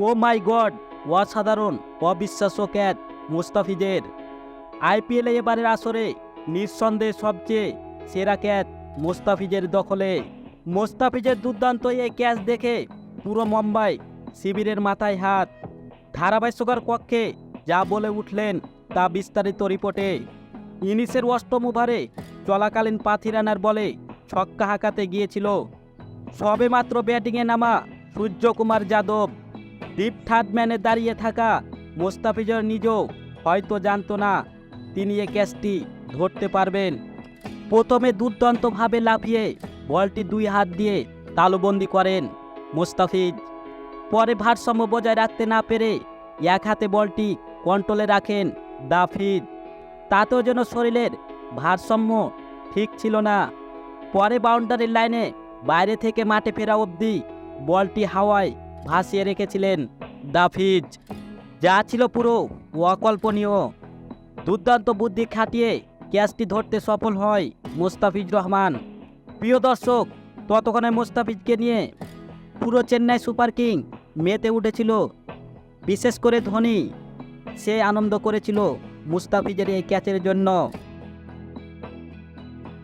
ও মাই god, অসাধারণ অবিশ্বাস্য catch মুস্তাফিজের। আইপিএলে এবারের আসরে নিঃসন্দেহে সবচেয়ে সেরা ক্যাচ মুস্তাফিজের দখলে। মুস্তাফিজের দুর্দান্ত এই ক্যাচ দেখে পুরো মুম্বাই শিবিরের মাথায় হাত। ধারাভাষ্যকার কক্ষে যা বলে উঠলেন তা বিস্তারিত রিপোর্টে। ইনিংসের অষ্টম ওভারে চলাকালীন পাথি রানার বলে ছক্কা হাঁকাতে গিয়েছিল সবেমাত্র ব্যাটিংয়ে নামা সূর্যকুমার যাদব। ডিপ থার্ড ম্যানে দাঁড়িয়ে থাকা মুস্তাফিজের নিজেও হয়তো জানতো না তিনি এ ক্যাচটি ধরতে পারবেন। প্রথমে দুর্দান্তভাবে লাফিয়ে বলটি দুই হাত দিয়ে তালুবন্দি করেন মুস্তাফিজ। পরে ভারসাম্য বজায় রাখতে না পেরে এক হাতে বলটি কন্ট্রোলে রাখেন দাফিদ। তাতেও যেন শরীরের ভারসাম্য ঠিক ছিল না। পরে বাউন্ডারির লাইনে বাইরে থেকে মাঠে ফেরা অবধি বলটি হাওয়ায় ভাসিয়ে রেখেছিলেন দাফিজ, যা ছিল পুরো অকল্পনীয়। দুর্দান্ত বুদ্ধি খাটিয়ে ক্যাচটি ধরতে সফল হয় মুস্তাফিজ রহমান। প্রিয় দর্শক, ততক্ষণে মুস্তাফিজকে নিয়ে পুরো চেন্নাই সুপার কিং মেতে উঠেছিল। বিশেষ করে ধোনি সে আনন্দ করেছিল মুস্তাফিজের এই ক্যাচের জন্য।